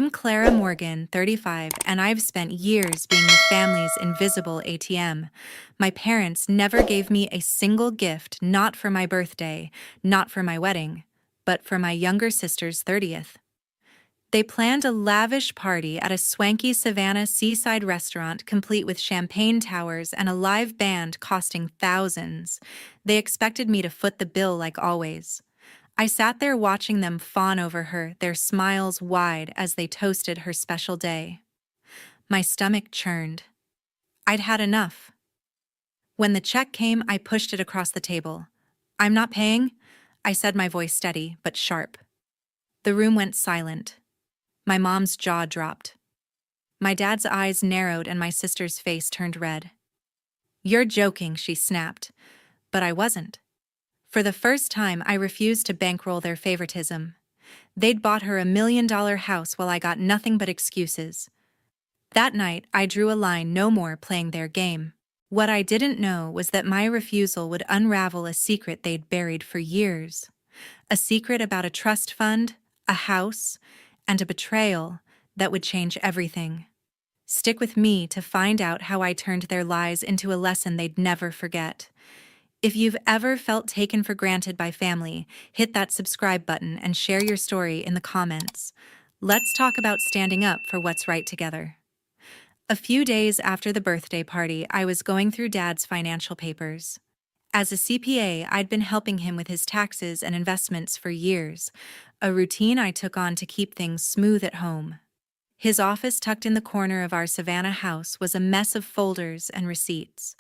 I'm Clara Morgan, 35, and I've spent years being the family's invisible ATM. My parents never gave me a single gift, not for my birthday, not for my wedding, but for my younger sister's 30th. They planned a lavish party at a swanky Savannah seaside restaurant complete with champagne towers and a live band costing thousands. They expected me to foot the bill like always. I sat there watching them fawn over her, their smiles wide as they toasted her special day. My stomach churned. I'd had enough. When the check came, I pushed it across the table. "I'm not paying," I said, my voice steady but sharp. The room went silent. My mom's jaw dropped. My dad's eyes narrowed and my sister's face turned red. "You're joking," she snapped. But I wasn't. For the first time, I refused to bankroll their favoritism. They'd bought her $1 million house while I got nothing but excuses. That night, I drew a line: no more playing their game. What I didn't know was that my refusal would unravel a secret they'd buried for years. A secret about a trust fund, a house, and a betrayal that would change everything. Stick with me to find out how I turned their lies into a lesson they'd never forget. If you've ever felt taken for granted by family, hit that subscribe button and share your story in the comments. Let's talk about standing up for what's right together. A few days after the birthday party, I was going through Dad's financial papers. As a CPA, I'd been helping him with his taxes and investments for years, a routine I took on to keep things smooth at home. His office, tucked in the corner of our Savannah house, was a mess of folders and receipts.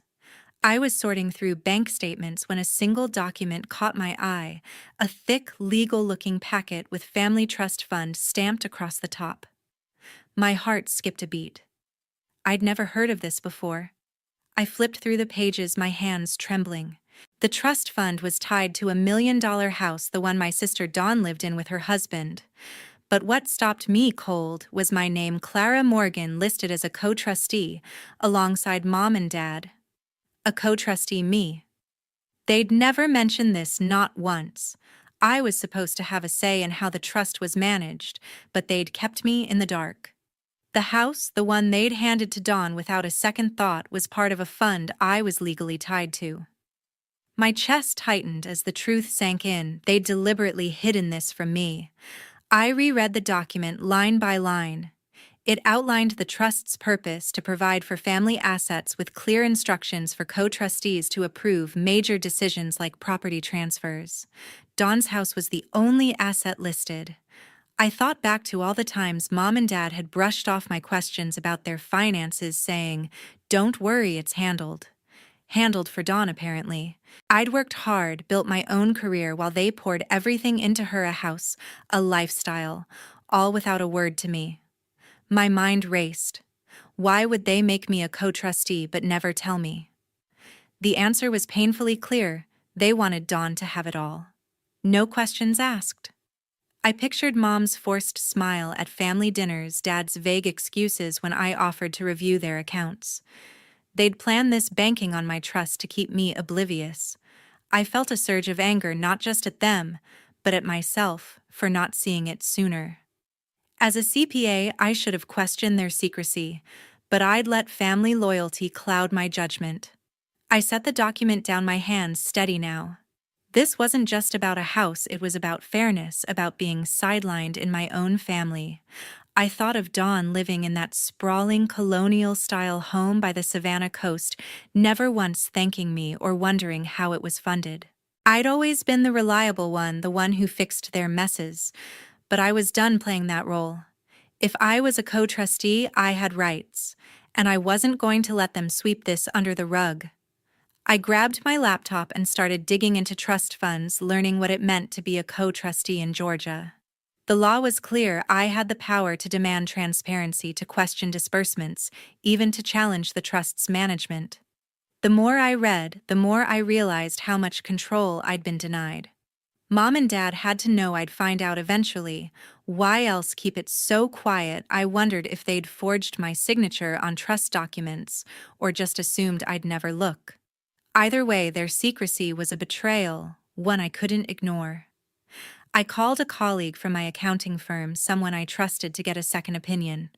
I was sorting through bank statements when a single document caught my eye, a thick, legal-looking packet with Family Trust Fund stamped across the top. My heart skipped a beat. I'd never heard of this before. I flipped through the pages, my hands trembling. The trust fund was tied to $1 million house, the one my sister Dawn lived in with her husband. But what stopped me cold was my name, Clara Morgan, listed as a co-trustee, alongside Mom and Dad. A co-trustee, me. They'd never mentioned this, not once. I was supposed to have a say in how the trust was managed, but they'd kept me in the dark. The house, the one they'd handed to Dawn without a second thought, was part of a fund I was legally tied to. My chest tightened as the truth sank in. They'd deliberately hidden this from me. I reread the document line by line. It outlined the trust's purpose: to provide for family assets, with clear instructions for co-trustees to approve major decisions like property transfers. Dawn's house was the only asset listed. I thought back to all the times Mom and Dad had brushed off my questions about their finances, saying, "Don't worry, it's handled." Handled for Dawn, apparently. I'd worked hard, built my own career, while they poured everything into her: a house, a lifestyle, all without a word to me. My mind raced. Why would they make me a co-trustee but never tell me? The answer was painfully clear. They wanted Dawn to have it all. No questions asked. I pictured Mom's forced smile at family dinners, Dad's vague excuses when I offered to review their accounts. They'd planned this, banking on my trust to keep me oblivious. I felt a surge of anger, not just at them, but at myself for not seeing it sooner. As a CPA, I should have questioned their secrecy, but I'd let family loyalty cloud my judgment. I set the document down, my hands steady now. This wasn't just about a house, it was about fairness, about being sidelined in my own family. I thought of Dawn living in that sprawling colonial-style home by the Savannah coast, never once thanking me or wondering how it was funded. I'd always been the reliable one, the one who fixed their messes. But I was done playing that role. If I was a co-trustee, I had rights, and I wasn't going to let them sweep this under the rug. I grabbed my laptop and started digging into trust funds, learning what it meant to be a co-trustee in Georgia. The law was clear. I had the power to demand transparency, to question disbursements, even to challenge the trust's management. The more I read, the more I realized how much control I'd been denied. Mom and Dad had to know. I'd find out eventually. Why else keep it so quiet? I wondered if they'd forged my signature on trust documents, or just assumed I'd never look. Either way, their secrecy was a betrayal, one I couldn't ignore. I called a colleague from my accounting firm, someone I trusted, to get a second opinion.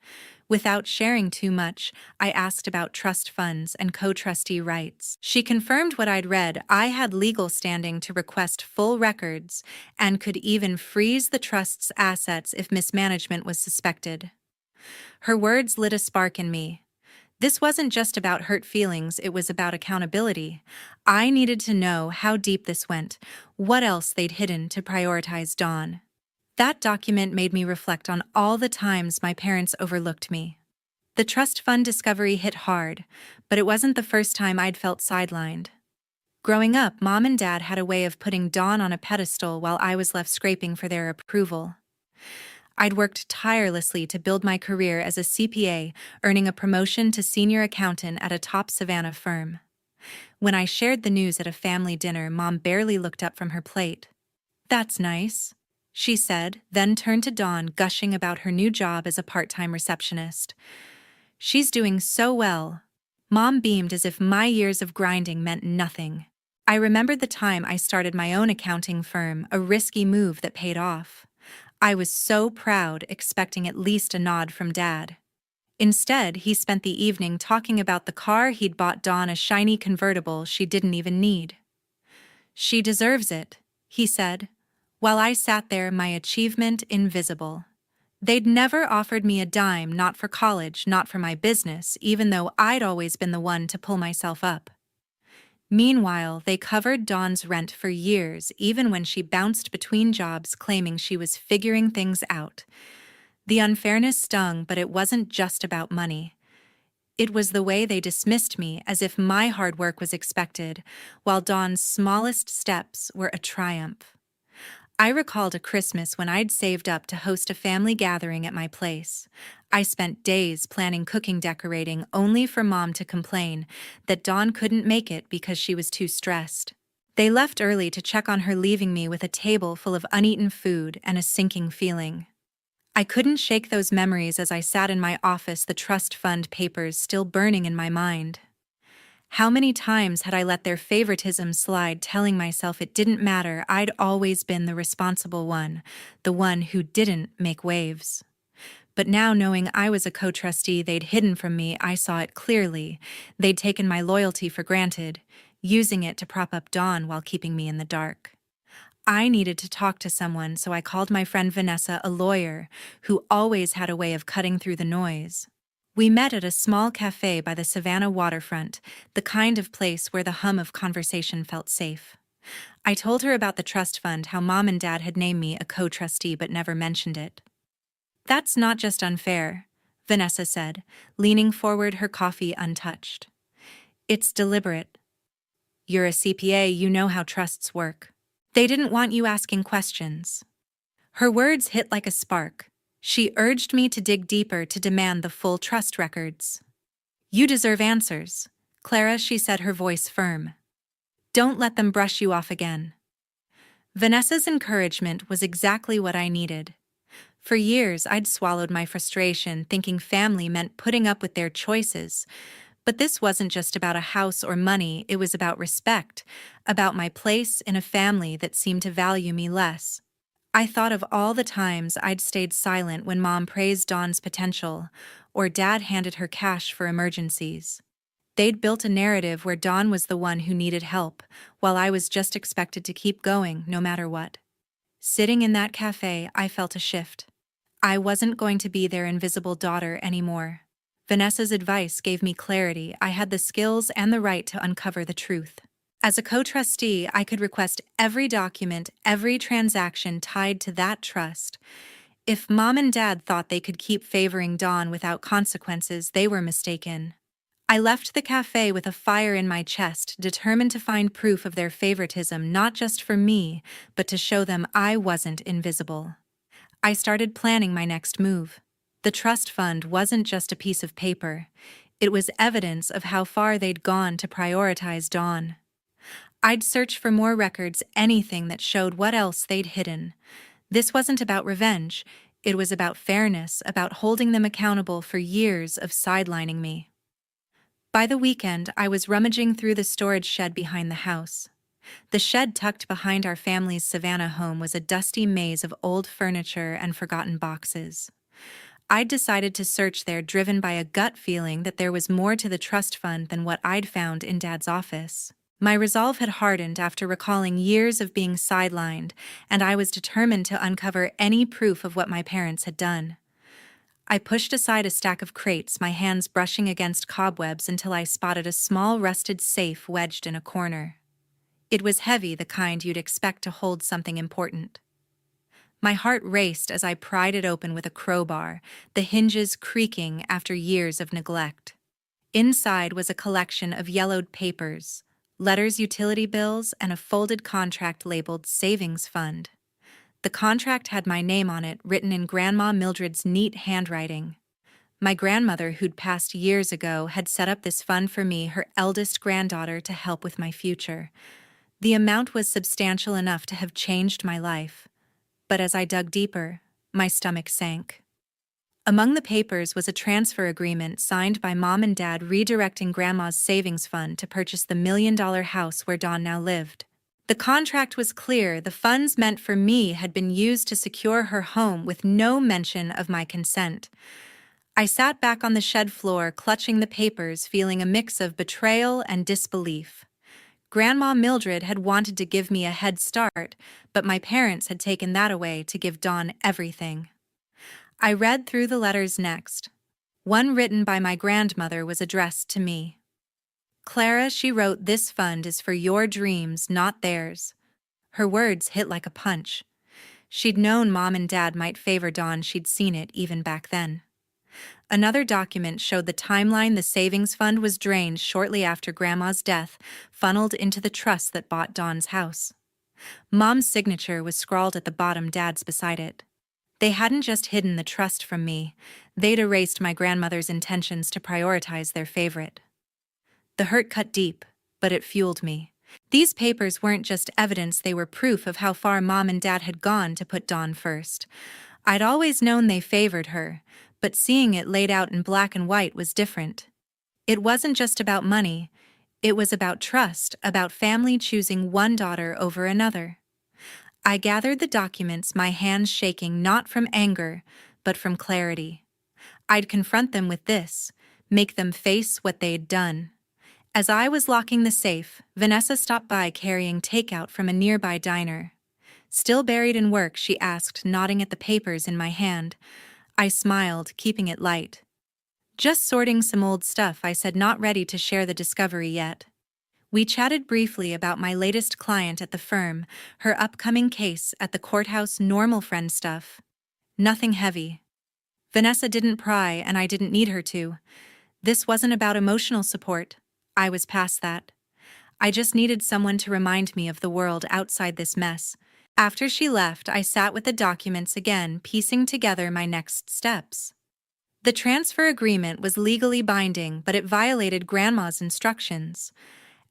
Without sharing too much, I asked about trust funds and co-trustee rights. She confirmed what I'd read. I had legal standing to request full records and could even freeze the trust's assets if mismanagement was suspected. Her words lit a spark in me. This wasn't just about hurt feelings, it was about accountability. I needed to know how deep this went, what else they'd hidden to prioritize Dawn. That document made me reflect on all the times my parents overlooked me. The trust fund discovery hit hard, but it wasn't the first time I'd felt sidelined. Growing up, Mom and Dad had a way of putting Dawn on a pedestal while I was left scraping for their approval. I'd worked tirelessly to build my career as a CPA, earning a promotion to senior accountant at a top Savannah firm. When I shared the news at a family dinner, Mom barely looked up from her plate. "That's nice," she said, then turned to Dawn, gushing about her new job as a part-time receptionist. "She's doing so well." Mom beamed as if my years of grinding meant nothing. I remembered the time I started my own accounting firm, a risky move that paid off. I was so proud, expecting at least a nod from Dad. Instead, he spent the evening talking about the car he'd bought Dawn, a shiny convertible she didn't even need. "She deserves it," he said, while I sat there, my achievement invisible. They'd never offered me a dime, not for college, not for my business, even though I'd always been the one to pull myself up. Meanwhile, they covered Dawn's rent for years, even when she bounced between jobs claiming she was figuring things out. The unfairness stung, but it wasn't just about money. It was the way they dismissed me, as if my hard work was expected, while Dawn's smallest steps were a triumph. I recalled a Christmas when I'd saved up to host a family gathering at my place. I spent days planning, cooking, decorating, only for Mom to complain that Dawn couldn't make it because she was too stressed. They left early to check on her, leaving me with a table full of uneaten food and a sinking feeling. I couldn't shake those memories as I sat in my office, the trust fund papers still burning in my mind. How many times had I let their favoritism slide, telling myself it didn't matter, I'd always been the responsible one, the one who didn't make waves. But now, knowing I was a co-trustee they'd hidden from me, I saw it clearly. They'd taken my loyalty for granted, using it to prop up Dawn while keeping me in the dark. I needed to talk to someone, so I called my friend Vanessa, a lawyer who always had a way of cutting through the noise. We met at a small cafe by the Savannah waterfront, the kind of place where the hum of conversation felt safe. I told her about the trust fund, how Mom and Dad had named me a co-trustee but never mentioned it. "That's not just unfair," Vanessa said, leaning forward, her coffee untouched. "It's deliberate. You're a CPA, you know how trusts work. They didn't want you asking questions." Her words hit like a spark. She urged me to dig deeper, to demand the full trust records. "You deserve answers, Clara," she said, her voice firm. "Don't let them brush you off again." Vanessa's encouragement was exactly what I needed. For years, I'd swallowed my frustration, thinking family meant putting up with their choices. But this wasn't just about a house or money, it was about respect, about my place in a family that seemed to value me less. I thought of all the times I'd stayed silent when Mom praised Dawn's potential, or Dad handed her cash for emergencies. They'd built a narrative where Dawn was the one who needed help, while I was just expected to keep going no matter what. Sitting in that cafe, I felt a shift. I wasn't going to be their invisible daughter anymore. Vanessa's advice gave me clarity. I had the skills and the right to uncover the truth. As a co-trustee, I could request every document, every transaction tied to that trust. If Mom and Dad thought they could keep favoring Dawn without consequences, they were mistaken. I left the cafe with a fire in my chest, determined to find proof of their favoritism, not just for me, but to show them I wasn't invisible. I started planning my next move. The trust fund wasn't just a piece of paper. It was evidence of how far they'd gone to prioritize Dawn. I'd search for more records, anything that showed what else they'd hidden. This wasn't about revenge. It was about fairness, about holding them accountable for years of sidelining me. By the weekend, I was rummaging through the storage shed behind the house. The shed tucked behind our family's Savannah home was a dusty maze of old furniture and forgotten boxes. I'd decided to search there, driven by a gut feeling that there was more to the trust fund than what I'd found in Dad's office. My resolve had hardened after recalling years of being sidelined, and I was determined to uncover any proof of what my parents had done. I pushed aside a stack of crates, my hands brushing against cobwebs until I spotted a small rusted safe wedged in a corner. It was heavy, the kind you'd expect to hold something important. My heart raced as I pried it open with a crowbar, the hinges creaking after years of neglect. Inside was a collection of yellowed papers, letters, utility bills, and a folded contract labeled Savings Fund. The contract had my name on it, written in Grandma Mildred's neat handwriting. My grandmother, who'd passed years ago, had set up this fund for me, her eldest granddaughter, to help with my future. The amount was substantial enough to have changed my life. But as I dug deeper, my stomach sank. Among the papers was a transfer agreement signed by Mom and Dad, redirecting Grandma's savings fund to purchase the $1 million house where Dawn now lived. The contract was clear: the funds meant for me had been used to secure her home, with no mention of my consent. I sat back on the shed floor, clutching the papers, feeling a mix of betrayal and disbelief. Grandma Mildred had wanted to give me a head start, but my parents had taken that away to give Dawn everything. I read through the letters next. One, written by my grandmother, was addressed to me. "Clara," she wrote, "this fund is for your dreams, not theirs." Her words hit like a punch. She'd known Mom and Dad might favor Dawn, she'd seen it even back then. Another document showed the timeline: the savings fund was drained shortly after Grandma's death, funneled into the trust that bought Dawn's house. Mom's signature was scrawled at the bottom, Dad's beside it. They hadn't just hidden the trust from me, they'd erased my grandmother's intentions to prioritize their favorite. The hurt cut deep, but it fueled me. These papers weren't just evidence, they were proof of how far Mom and Dad had gone to put Dawn first. I'd always known they favored her, but seeing it laid out in black and white was different. It wasn't just about money, it was about trust, about family choosing one daughter over another. I gathered the documents, my hands shaking, not from anger, but from clarity. I'd confront them with this, make them face what they'd done. As I was locking the safe, Vanessa stopped by carrying takeout from a nearby diner. "Still buried in work?" she asked, nodding at the papers in my hand. I smiled, keeping it light. "Just sorting some old stuff," I said, not ready to share the discovery yet. We chatted briefly about my latest client at the firm, her upcoming case at the courthouse, normal friend stuff. Nothing heavy. Vanessa didn't pry, and I didn't need her to. This wasn't about emotional support. I was past that. I just needed someone to remind me of the world outside this mess. After she left, I sat with the documents again, piecing together my next steps. The transfer agreement was legally binding, but it violated Grandma's instructions.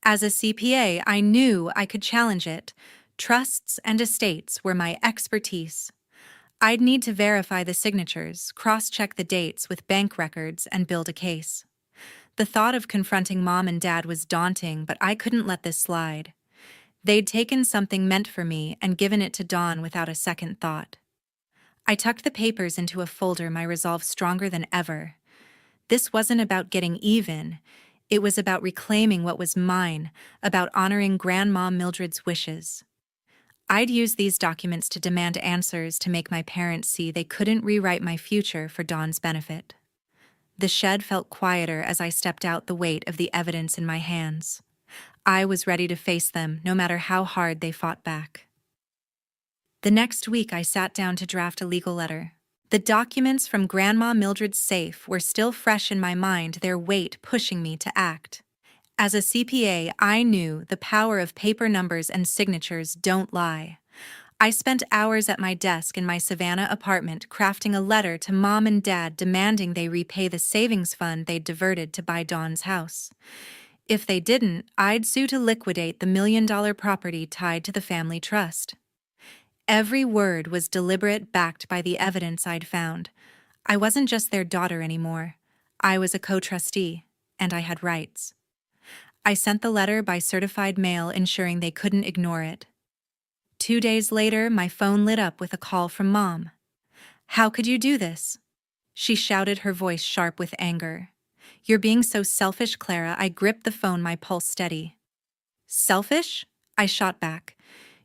As a CPA, I knew I could challenge it. Trusts and estates were my expertise. I'd need to verify the signatures, cross-check the dates with bank records, and build a case. The thought of confronting Mom and Dad was daunting, but I couldn't let this slide. They'd taken something meant for me and given it to Dawn without a second thought. I tucked the papers into a folder, my resolve stronger than ever. This wasn't about getting even. It was about reclaiming what was mine, about honoring Grandma Mildred's wishes. I'd use these documents to demand answers, to make my parents see they couldn't rewrite my future for Dawn's benefit. The shed felt quieter as I stepped out, the weight of the evidence in my hands. I was ready to face them, no matter how hard they fought back. The next week, I sat down to draft a legal letter. The documents from Grandma Mildred's safe were still fresh in my mind, their weight pushing me to act. As a CPA, I knew the power of paper, numbers, and signatures don't lie. I spent hours at my desk in my Savannah apartment crafting a letter to Mom and Dad, demanding they repay the savings fund they'd diverted to buy Dawn's house. If they didn't, I'd sue to liquidate the $1 million property tied to the family trust. Every word was deliberate, backed by the evidence I'd found. I wasn't just their daughter anymore. I was a co-trustee, and I had rights. I sent the letter by certified mail, ensuring they couldn't ignore it. 2 days later, my phone lit up with a call from Mom. "How could you do this?" she shouted, her voice sharp with anger. "You're being so selfish, Clara." I gripped the phone, my pulse steady. "Selfish?" I shot back.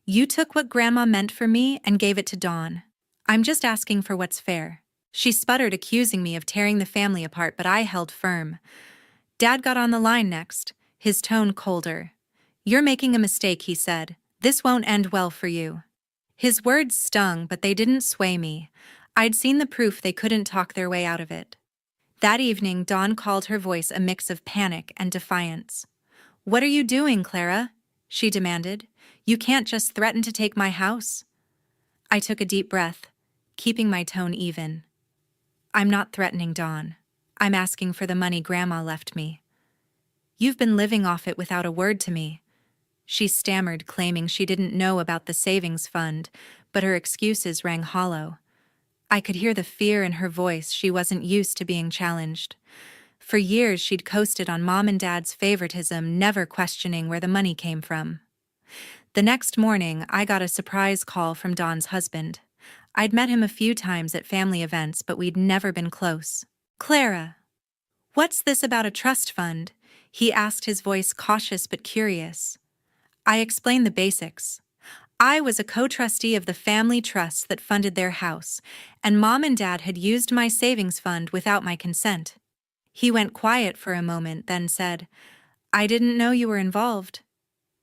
"You took what Grandma meant for me and gave it to Dawn. I'm just asking for what's fair." She sputtered, accusing me of tearing the family apart, but I held firm. Dad got on the line next, his tone colder. "You're making a mistake," he said. "This won't end well for you." His words stung, but they didn't sway me. I'd seen the proof they couldn't talk their way out of it. That evening, Dawn called, her voice a mix of panic and defiance. "What are you doing, Clara?" she demanded. "You can't just threaten to take my house." I took a deep breath, keeping my tone even. "I'm not threatening, Dawn. I'm asking for the money Grandma left me. You've been living off it without a word to me." She stammered, claiming she didn't know about the savings fund, but her excuses rang hollow. I could hear the fear in her voice. She wasn't used to being challenged. For years, she'd coasted on Mom and Dad's favoritism, never questioning where the money came from. The next morning, I got a surprise call from Dawn's husband. I'd met him a few times at family events, but we'd never been close. "Clara, what's this about a trust fund?" he asked, his voice cautious but curious. I explained the basics. I was a co-trustee of the family trust that funded their house, and Mom and Dad had used my savings fund without my consent. He went quiet for a moment, then said, "I didn't know you were involved.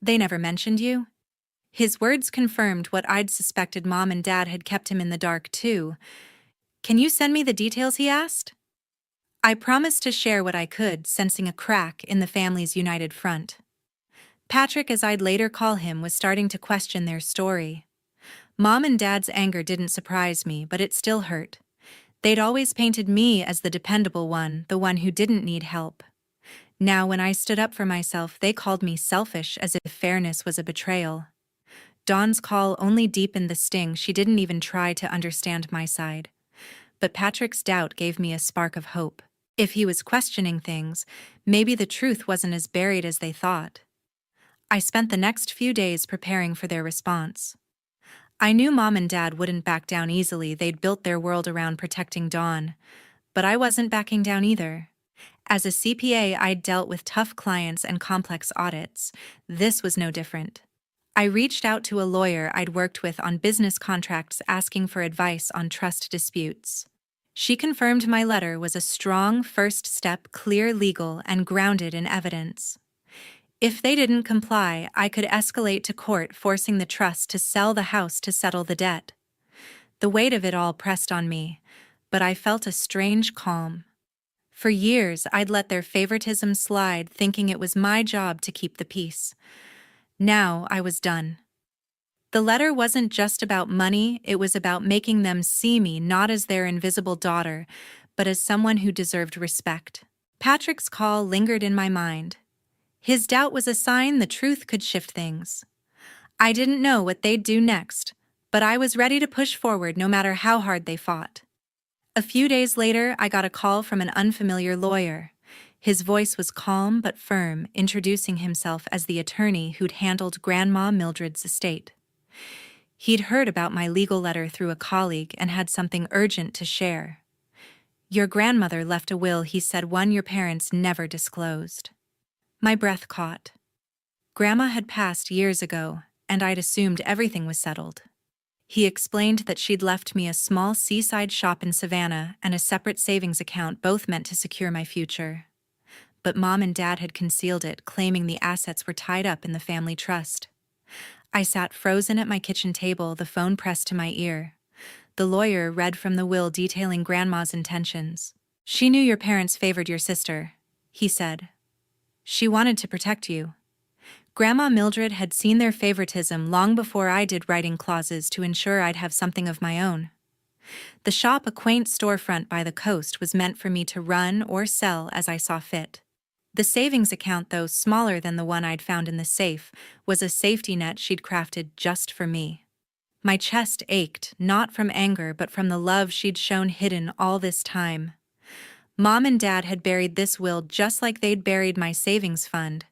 They never mentioned you?" His words confirmed what I'd suspected. Mom and Dad had kept him in the dark too. "Can you send me the details?" he asked. I promised to share what I could, sensing a crack in the family's united front. Patrick, as I'd later call him, was starting to question their story. Mom and Dad's anger didn't surprise me, but it still hurt. They'd always painted me as the dependable one, the one who didn't need help. Now, when I stood up for myself, they called me selfish, as if fairness was a betrayal. Dawn's call only deepened the sting. She didn't even try to understand my side. But Patrick's doubt gave me a spark of hope. If he was questioning things, maybe the truth wasn't as buried as they thought. I spent the next few days preparing for their response. I knew Mom and Dad wouldn't back down easily. They'd built their world around protecting Dawn. But I wasn't backing down either. As a CPA, I'd dealt with tough clients and complex audits. This was no different. I reached out to a lawyer I'd worked with on business contracts, asking for advice on trust disputes. She confirmed my letter was a strong first step, clear, legal, and grounded in evidence. If they didn't comply, I could escalate to court, forcing the trust to sell the house to settle the debt. The weight of it all pressed on me, but I felt a strange calm. For years, I'd let their favoritism slide, thinking it was my job to keep the peace. Now I was done. The letter wasn't just about money, it was about making them see me not as their invisible daughter, but as someone who deserved respect. Patrick's call lingered in my mind. His doubt was a sign the truth could shift things. I didn't know what they'd do next, but I was ready to push forward no matter how hard they fought. A few days later, I got a call from an unfamiliar lawyer. His voice was calm but firm, introducing himself as the attorney who'd handled Grandma Mildred's estate. He'd heard about my legal letter through a colleague and had something urgent to share. "Your grandmother left a will," he said, "one your parents never disclosed." My breath caught. Grandma had passed years ago, and I'd assumed everything was settled. He explained that she'd left me a small seaside shop in Savannah and a separate savings account, both meant to secure my future. But Mom and Dad had concealed it, claiming the assets were tied up in the family trust. I sat frozen at my kitchen table, the phone pressed to my ear. The lawyer read from the will, detailing Grandma's intentions. "She knew your parents favored your sister," he said. "She wanted to protect you. Grandma Mildred had seen their favoritism long before I did, writing clauses to ensure I'd have something of my own. The shop, a quaint storefront by the coast, was meant for me to run or sell as I saw fit. The savings account, though smaller than the one I'd found in the safe, was a safety net she'd crafted just for me. My chest ached, not from anger but from the love she'd shown hidden all this time. Mom and Dad had buried this will just like they'd buried my savings fund.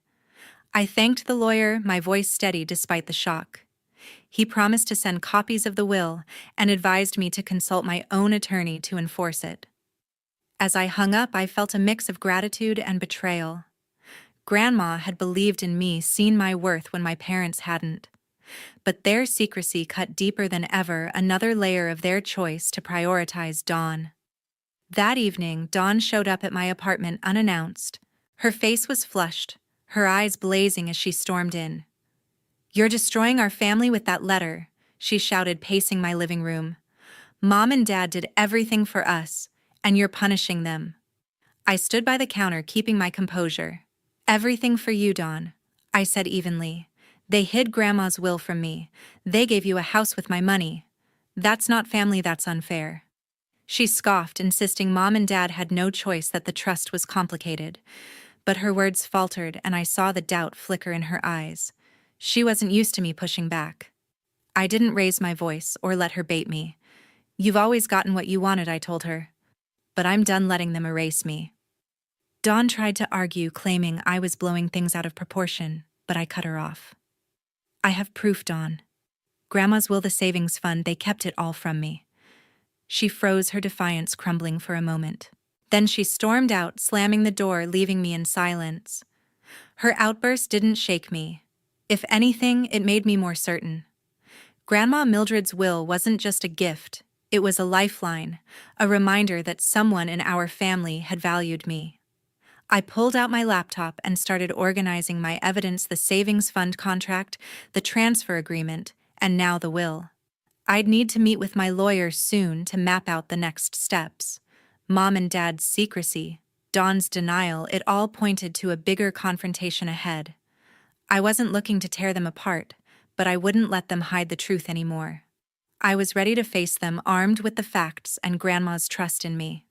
I thanked the lawyer, my voice steady despite the shock. He promised to send copies of the will and advised me to consult my own attorney to enforce it. As I hung up, I felt a mix of gratitude and betrayal. Grandma had believed in me, seen my worth when my parents hadn't. But their secrecy cut deeper than ever, another layer of their choice to prioritize Dawn. That evening, Dawn showed up at my apartment unannounced. Her face was flushed, her eyes blazing as she stormed in. "You're destroying our family with that letter," she shouted, pacing my living room. "Mom and Dad did everything for us, and you're punishing them." I stood by the counter, keeping my composure. "Everything for you, Dawn," I said evenly. "They hid Grandma's will from me. They gave you a house with my money. That's not family, that's unfair." She scoffed, insisting Mom and Dad had no choice, that the trust was complicated. But her words faltered, and I saw the doubt flicker in her eyes. She wasn't used to me pushing back. I didn't raise my voice or let her bait me. "You've always gotten what you wanted," I told her. "But I'm done letting them erase me." Dawn tried to argue, claiming I was blowing things out of proportion, but I cut her off. "I have proof, Dawn. Grandma's will, the savings fund, they kept it all from me." She froze, her defiance crumbling for a moment. Then she stormed out, slamming the door, leaving me in silence. Her outburst didn't shake me. If anything, it made me more certain. Grandma Mildred's will wasn't just a gift, it was a lifeline, a reminder that someone in our family had valued me. I pulled out my laptop and started organizing my evidence: the savings fund contract, the transfer agreement, and now the will. I'd need to meet with my lawyer soon to map out the next steps. Mom and Dad's secrecy, Dawn's denial, it all pointed to a bigger confrontation ahead. I wasn't looking to tear them apart, but I wouldn't let them hide the truth anymore. I was ready to face them, armed with the facts and Grandma's trust in me.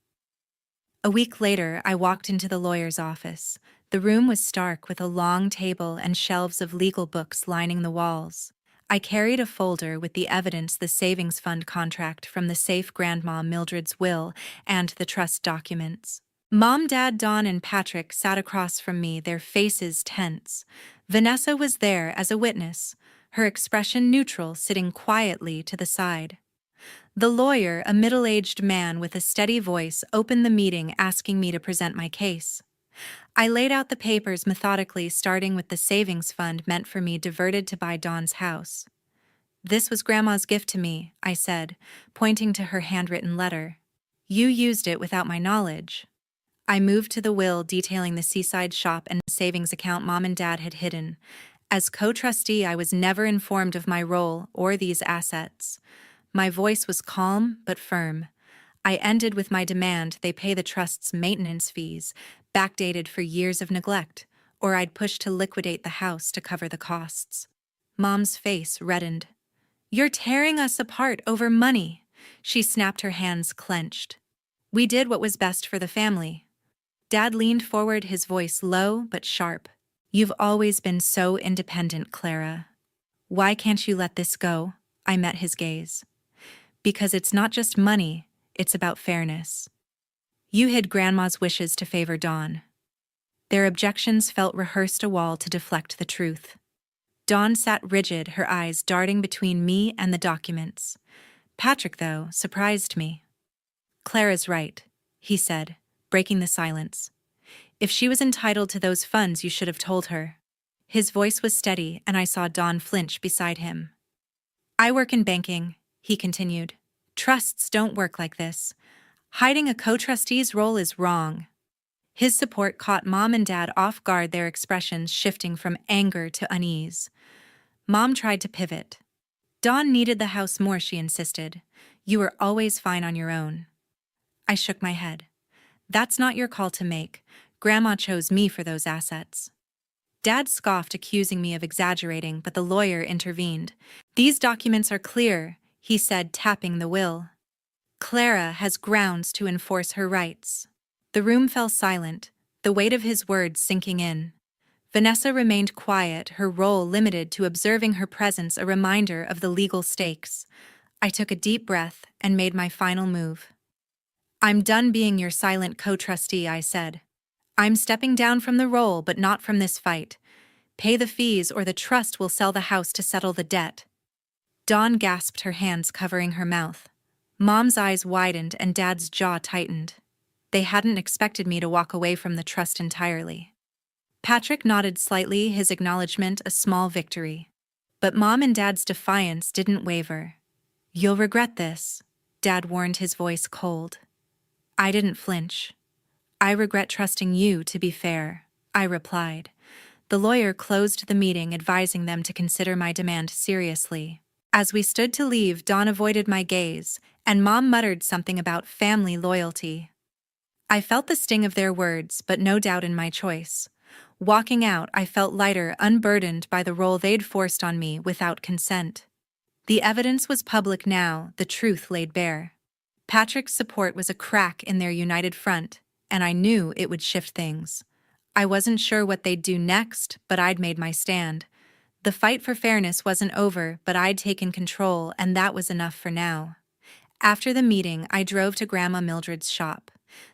A week later, I walked into the lawyer's office. The room was stark, with a long table and shelves of legal books lining the walls. I carried a folder with the evidence: the savings fund contract from the safe, Grandma Mildred's will, and the trust documents. Mom, Dad, Dawn, and Patrick sat across from me, their faces tense. Vanessa was there as a witness, her expression neutral, sitting quietly to the side. The lawyer, a middle-aged man with a steady voice, opened the meeting, asking me to present my case. I laid out the papers methodically, starting with the savings fund meant for me, diverted to buy Dawn's house. "This was Grandma's gift to me," I said, pointing to her handwritten letter. "You used it without my knowledge." I moved to the will, detailing the seaside shop and savings account Mom and Dad had hidden. As co-trustee, I was never informed of my role or these assets. My voice was calm but firm. I ended with my demand: they pay the trust's maintenance fees, backdated for years of neglect, or I'd push to liquidate the house to cover the costs. Mom's face reddened. "You're tearing us apart over money," she snapped, her hands clenched. "We did what was best for the family." Dad leaned forward, his voice low but sharp. "You've always been so independent, Clara. Why can't you let this go?" I met his gaze. "Because it's not just money, it's about fairness. You hid Grandma's wishes to favor Dawn." Their objections felt rehearsed, a wall to deflect the truth. Dawn sat rigid, her eyes darting between me and the documents. Patrick, though, surprised me. "Clara's right," he said, breaking the silence. "If she was entitled to those funds, you should have told her." His voice was steady, and I saw Dawn flinch beside him. "I work in banking," he continued. "Trusts don't work like this. Hiding a co-trustee's role is wrong." His support caught Mom and Dad off guard, their expressions shifting from anger to unease. Mom tried to pivot. "Dawn needed the house more," she insisted. "You were always fine on your own." I shook my head. "That's not your call to make. Grandma chose me for those assets." Dad scoffed, accusing me of exaggerating, but the lawyer intervened. "These documents are clear," he said, tapping the will. "Clara has grounds to enforce her rights." The room fell silent, the weight of his words sinking in. Vanessa remained quiet, her role limited to observing, her presence a reminder of the legal stakes. I took a deep breath and made my final move. "I'm done being your silent co-trustee," I said. "I'm stepping down from the role, but not from this fight. Pay the fees or the trust will sell the house to settle the debt. Dawn gasped, her hands covering her mouth. Mom's eyes widened and Dad's jaw tightened. They hadn't expected me to walk away from the trust entirely. Patrick nodded slightly, his acknowledgement a small victory. But Mom and Dad's defiance didn't waver. "You'll regret this," Dad warned, his voice cold. I didn't flinch. "I regret trusting you, to be fair," I replied. The lawyer closed the meeting, advising them to consider my demand seriously. As we stood to leave, Dawn avoided my gaze, and Mom muttered something about family loyalty. I felt the sting of their words, but no doubt in my choice. Walking out, I felt lighter, unburdened by the role they'd forced on me without consent. The evidence was public now, the truth laid bare. Patrick's support was a crack in their united front, and I knew it would shift things. I wasn't sure what they'd do next, but I'd made my stand. The fight for fairness wasn't over, but I'd taken control, and that was enough for now. After the meeting, I drove to Grandma Mildred's shop.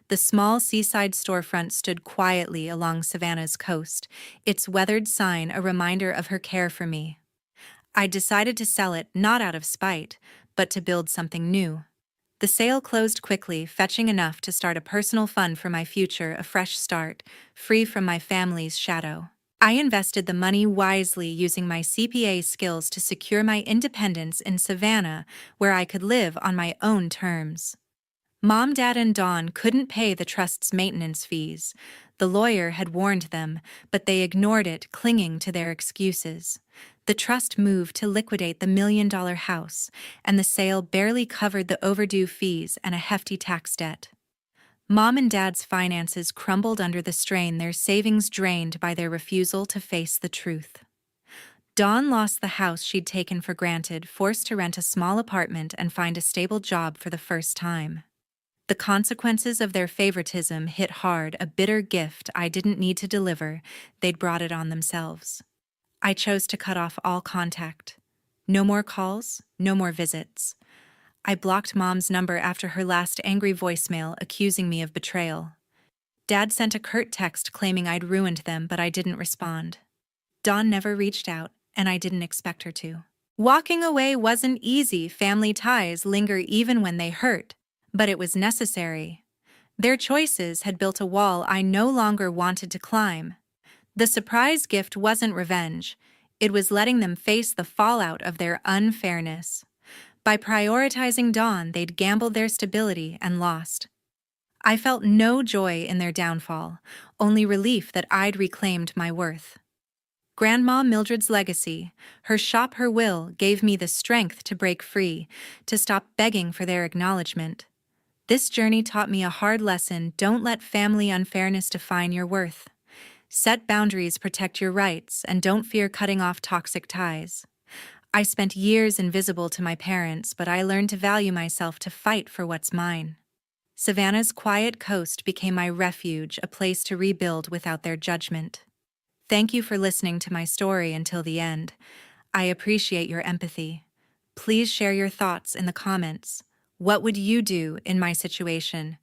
The small seaside storefront stood quietly along Savannah's coast, its weathered sign a reminder of her care for me. I decided to sell it not out of spite, but to build something new. The sale closed quickly, fetching enough to start a personal fund for my future, a fresh start, free from my family's shadow. I invested the money wisely, using my CPA skills to secure my independence in Savannah, where I could live on my own terms. Mom, Dad, and Dawn couldn't pay the trust's maintenance fees. The lawyer had warned them, but they ignored it, clinging to their excuses. The trust moved to liquidate the $1 million house, and the sale barely covered the overdue fees and a hefty tax debt. Mom and Dad's finances crumbled under the strain, their savings drained by their refusal to face the truth. Dawn lost the house she'd taken for granted, forced to rent a small apartment and find a stable job for the first time. The consequences of their favoritism hit hard, a bitter gift I didn't need to deliver. They'd brought it on themselves. I chose to cut off all contact. No more calls, no more visits. I blocked Mom's number after her last angry voicemail accusing me of betrayal. Dad sent a curt text claiming I'd ruined them, but I didn't respond. Dawn never reached out, and I didn't expect her to. Walking away wasn't easy. Family ties linger even when they hurt, but it was necessary. Their choices had built a wall I no longer wanted to climb. The surprise gift wasn't revenge. It was letting them face the fallout of their unfairness. By prioritizing Dawn, they'd gambled their stability and lost. I felt no joy in their downfall, only relief that I'd reclaimed my worth. Grandma Mildred's legacy, her shop, her will, gave me the strength to break free, to stop begging for their acknowledgement. This journey taught me a hard lesson: don't let family unfairness define your worth. Set boundaries, protect your rights, and don't fear cutting off toxic ties. I spent years invisible to my parents, but I learned to value myself, to fight for what's mine. Savannah's quiet coast became my refuge, a place to rebuild without their judgment. Thank you for listening to my story until the end. I appreciate your empathy. Please share your thoughts in the comments. What would you do in my situation?